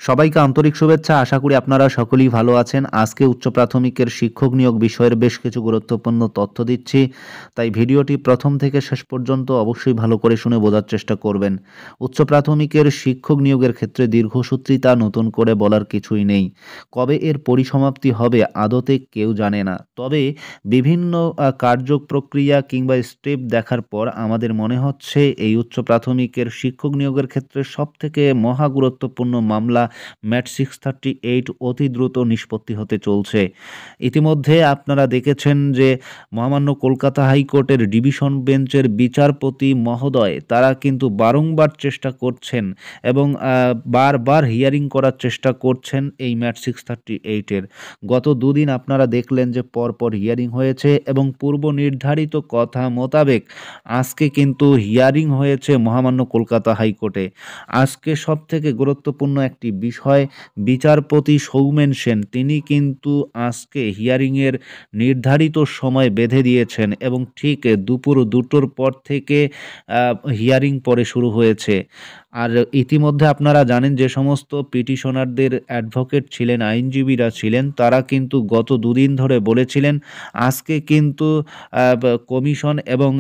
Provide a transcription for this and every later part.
সবাইকে আন্তরিক শুভেচ্ছা। আশা করি আপনারা সকলেই ভালো আছেন। আজকে উচ্চ প্রাথমিকের শিক্ষক নিয়োগ বিষয়ের বেশ কিছু গুরুত্বপূর্ণ তথ্য দিচ্ছি। তাই ভিডিওটি প্রথম থেকে শেষ পর্যন্ত অবশ্যই ভালো করে শুনে বোঝার চেষ্টা করবেন। উচ্চ প্রাথমিকের শিক্ষক নিয়োগের ক্ষেত্রে দীর্ঘসূত্রিতা নতুন করে বলার কিছুই নেই। কবে এর পরিসমাপ্তি হবে আদতে কেউ জানে না। তবে বিভিন্ন কার্যপ্রক্রিয়া কিংবা স্টেপ দেখার পর আমাদের মনে হচ্ছে এই উচ্চ প্রাথমিকের শিক্ষক নিয়োগের ক্ষেত্রে সবথেকে মহা গুরুত্বপূর্ণ মামলা ম্যাট 638 অতি দ্রুত নিষ্পত্তি হতে চলছে। ইতিমধ্যে আপনারা দেখেছেন যে মহামান্য কলকাতা হাইকোর্টের ডিভিশন বেঞ্চের বিচারপতি মহোদয় তারা কিন্তু বারংবার চেষ্টা করছেন এবং বারবার হিয়ারিং করার চেষ্টা করছেন এই ম্যাট 638-এর। গত দুদিন আপনারা দেখলেন যে পরপর হিয়ারিং হয়েছে এবং পূর্ব নির্ধারিত কথা মোতাবেক আজকে কিন্তু হিয়ারিং হয়েছে মহামান্য কলকাতা হাইকোর্টে। আজকে সবথেকে গুরুত্বপূর্ণ একটি বিষয়, বিচারপতি সৌমেন সেন তিনি কিন্তু আজকে হিয়ারিংয়ের নির্ধারিত সময় বেঁধে দিয়েছেন এবং ঠিক দুপুর 2টোর পর থেকে হিয়ারিং পরে শুরু হয়েছে। আর ইতিমধ্যে আপনারা জানেন যে সমস্ত পিটিশনারদের অ্যাডভোকেট ছিলেন, আইনজীবীরা ছিলেন, তারা কিন্তু গত দুদিন ধরে বলেছিলেন আজকে কিন্তু কমিশন এবং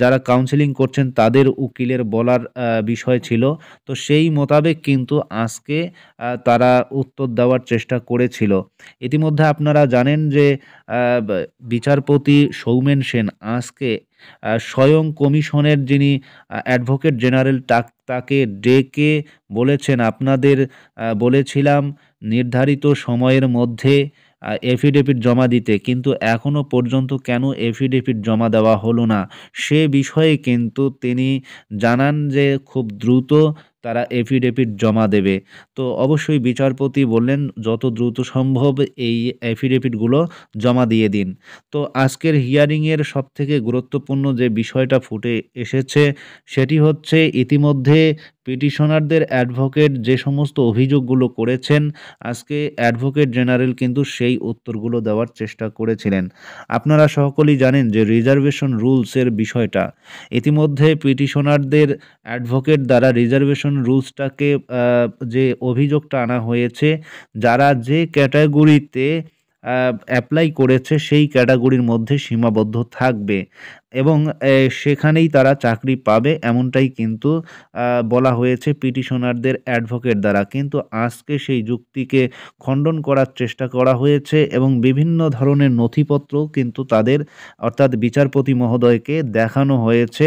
যারা কাউন্সেলিং করছেন তাদের উকিলের বলার বিষয় ছিল। তো সেই মোতাবেক কিন্তু আজকে তারা উত্তর দেওয়ার চেষ্টা করেছিল। ইতিমধ্যে আপনারা জানেন যে বিচারপতি সৌমেন সেন আজকে স্বয়ং কমিশনের যিনি অ্যাডভোকেট জেনারেল তাকে ডেকে বলেছেন আপনাদের বলেছিলাম নির্ধারিত সময়ের মধ্যে এফিডেভিট জমা দিতে, কিন্তু এখনও পর্যন্ত কেন এফিডেভিট জমা দেওয়া হলো না সে বিষয়ে কিন্তু তিনি জানান যে খুব দ্রুত তারা এফিডেভিট জমা দেবে। তো অবশ্যই বিচারপতি বললেন যত দ্রুত সম্ভব এই এফিডেভিটগুলো জমা দিয়ে দিন। তো আজকের হিয়ারিংয়ের সবথেকে গুরুত্বপূর্ণ যে বিষয়টা ফুটে এসেছে সেটি হচ্ছে ইতিমধ্যে পিটিশনারদের অ্যাডভোকেট যে সমস্ত অভিযোগগুলো করেছেন আজকে অ্যাডভোকেট জেনারেল কিন্তু সেই উত্তরগুলো দেওয়ার চেষ্টা করেছিলেন। আপনারা সকলেই জানেন যে রিজার্ভেশন রুলসের বিষয়টা ইতিমধ্যে পিটিশনারদের অ্যাডভোকেট দ্বারা রিজার্ভেশন রুলসটাকে যে অভিযোগটা আনা হয়েছে যারা যে ক্যাটাগরিতে অ্যাপ্লাই করেছে সেই ক্যাটাগরির মধ্যে সীমাবদ্ধ থাকবে এবং সেখানেই তারা চাকরি পাবে এমনটাই কিন্তু বলা হয়েছে পিটিশনারদের অ্যাডভোকেট দ্বারা। কিন্তু আজকে সেই যুক্তিকে খণ্ডন করার চেষ্টা করা হয়েছে এবং বিভিন্ন ধরনের নথিপত্রও কিন্তু তাদের অর্থাৎ বিচারপতি মহোদয়কে দেখানো হয়েছে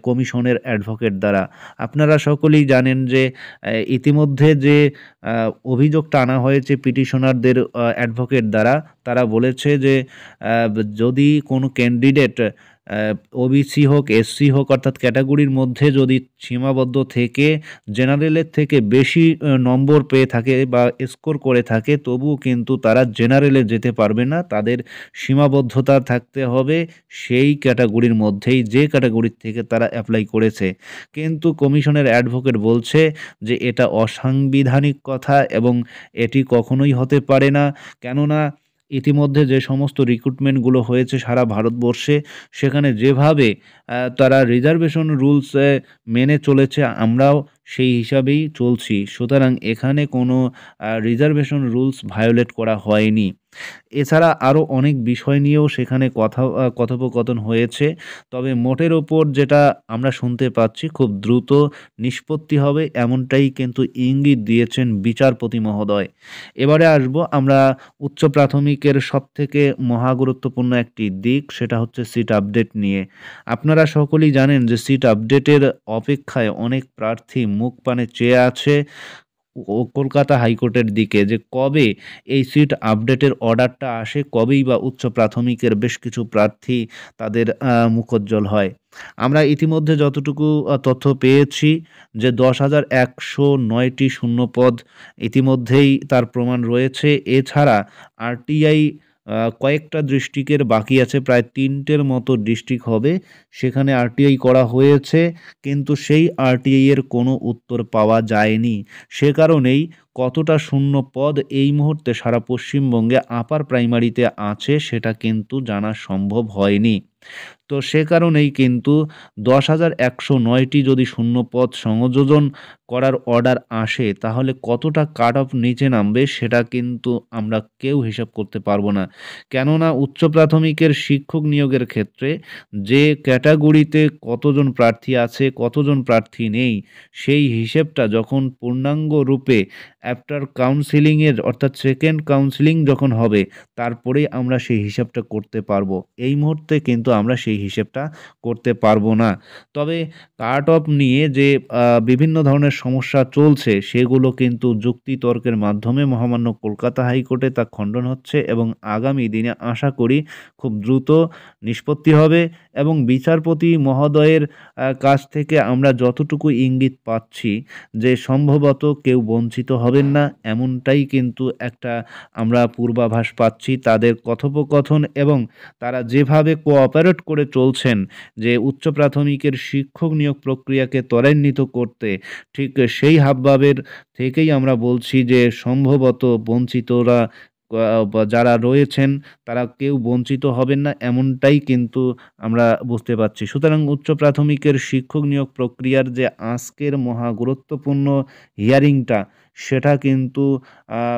কমিশনের অ্যাডভোকেট দ্বারা। আপনারা সকলেই জানেন যে ইতিমধ্যে যে অভিযোগটা আনা হয়েছে পিটিশনারদের অ্যাডভোকেট দ্বারা তারা বলেছে যে যদি কোনো ক্যান্ডিডেট ওবিসি হোক এসসি হোক অর্থাৎ ক্যাটাগরির মধ্যে যদি সীমাবদ্ধ থেকে জেনারেলের থেকে বেশি নম্বর পেয়ে থাকে বা স্কোর করে থাকে তবুও কিন্তু তারা জেনারেলে যেতে পারবে না, তাদের সীমাবদ্ধতা থাকতে হবে সেই ক্যাটাগরির মধ্যেই যে ক্যাটাগরির থেকে তারা অ্যাপ্লাই করেছে। কিন্তু কমিশনের অ্যাডভোকেট বলছে যে এটা অসাংবিধানিক কথা এবং এটি কখনোই হতে পারে না, কেননা ইতিমধ্যে যে সমস্ত রিক্রুটমেন্টগুলো হয়েছে সারা ভারতবর্ষে সেখানে যেভাবে তারা রিজার্ভেশন রুলস মেনে চলেছে আমরাও সেই হিসাবেই চলছি, সুতরাং এখানে কোনো রিজার্ভেশন রুলস ভায়োলেট করা হয়নি। এছাড়া আরও অনেক বিষয় নিয়েও সেখানে কথোপকথন হয়েছে, তবে মোটের ওপর যেটা আমরা শুনতে পাচ্ছি খুব দ্রুত নিষ্পত্তি হবে এমনটাই কিন্তু ইঙ্গিত দিয়েছেন বিচারপতি মহোদয়। এবারে আসবো আমরা উচ্চ প্রাথমিকের সবথেকে মহা গুরুত্বপূর্ণ একটি দিক, সেটা হচ্ছে সিট আপডেট নিয়ে। আপনারা সকলেই জানেন যে সিট আপডেটের অপেক্ষায় অনেক প্রার্থী মুখ পানে চেয়ে আছে কলকাতা হাইকোর্টের দিকে যে কবে এই সিট আপডেটের অর্ডারটা আসে, কবেই বা উচ্চ প্রাথমিকের বেশ কিছু প্রার্থী তাদের মুখোজ্জ্বল হয়। আমরা ইতিমধ্যে যতটুকু তথ্য পেয়েছি যে 10,109টি শূন্যপদ ইতিমধ্যেই তার প্রমাণ রয়েছে। এছাড়া আরটিআই কয়েকটা ডিস্ট্রিক্টের বাকি আছে, প্রায় 3টের মতো ডিস্ট্রিক্ট হবে সেখানে আরটিআই করা হয়েছে, কিন্তু সেই আরটিআই এর কোনো উত্তর পাওয়া যায়নি। সে কারণেই কতটা শূন্য পদ এই মুহূর্তে সারা পশ্চিমবঙ্গে আপার প্রাইমারিতে আছে সেটা কিন্তু জানা সম্ভব হয়নি। তো সে কারণেই কিন্তু ১০,১০৯টি যদি শূন্যপদ সংযোজন করার অর্ডার আসে তাহলে কতটা কাট অফ নিচে নামবে সেটা কিন্তু আমরা কেউ হিসাব করতে পারবো না। কেননা উচ্চ প্রাথমিকের শিক্ষক নিয়োগের ক্ষেত্রে যে ক্যাটাগরিতে কতজন প্রার্থী আছে, কতজন প্রার্থী নেই, সেই হিসেবটা যখন পূর্ণাঙ্গ রূপে আফটার কাউন্সেলিংয়ের অর্থাৎ সেকেন্ড কাউন্সেলিং যখন হবে তারপরেই আমরা সেই হিসাবটা করতে পারবো। এই মুহূর্তে কিন্তু আমরা সেই হিসেবটা করতে পারবো না। তবে কাট অফ নিয়ে যে বিভিন্ন ধরনের সমস্যা চলছে সেগুলো কিন্তু যুক্তিতর্কের মাধ্যমে মহামান্য কলকাতা হাইকোর্টে তা খণ্ডন হচ্ছে এবং আগামী দিনে আশা করি খুব দ্রুত নিষ্পত্তি হবে এবং বিচারপতি মহোদয়ের কাছ থেকে আমরা যতটুকু ইঙ্গিত পাচ্ছি যে সম্ভবত কেউ বঞ্চিত হবেন না এমনটাই কিন্তু একটা আমরা পূর্বাভাস পাচ্ছি তাদের কথোপকথন এবং তারা যেভাবে কোঅপারেট করে চলছেন যে উচ্চ প্রাথমিকের শিক্ষক নিয়োগ প্রক্রিয়াকে ত্বরান্বিত করতে, ঠিক সেই হাবভাবের থেকেই আমরা বলছি যে সম্ভবত বঞ্চিতরা বা যারা রয়েছেন তারা কেউ বঞ্চিত হবেন না এমনটাই কিন্তু আমরা বুঝতে পারছি। সুতরাং উচ্চ প্রাথমিকের শিক্ষক নিয়োগ প্রক্রিয়ার যে আজকের মহা গুরুত্বপূর্ণ হিয়ারিংটা সেটা কিন্তু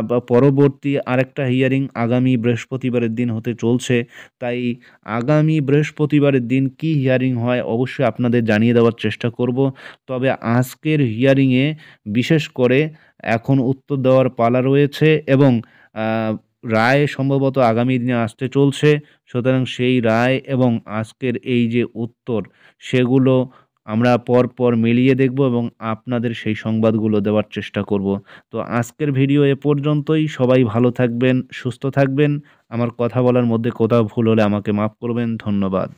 বা পরবর্তী আরেকটা হিয়ারিং আগামী বৃহস্পতিবারের দিন হতে চলছে। তাই আগামী বৃহস্পতিবারের দিন কি হিয়ারিং হয় অবশ্যই আপনাদের জানিয়ে দেওয়ার চেষ্টা করব। তবে আজকের হিয়ারিংয়ে বিশেষ করে এখন উত্তর দেওয়ার পালা রয়েছে এবং আ রায় সম্ভবত আগামী দিনে আসতে চলছে। সুতরাং সেই রায় এবং আজকের এই যে উত্তর সেগুলো আমরা পরপর মিলিয়ে দেখব এবং আপনাদের সেই সংবাদগুলো দেওয়ার চেষ্টা করব। তো আজকের ভিডিও এ পর্যন্তই। সবাই ভালো থাকবেন, সুস্থ থাকবেন। আমার কথা বলার মধ্যে কোথাও ভুল হলে আমাকে মাফ করবেন। ধন্যবাদ।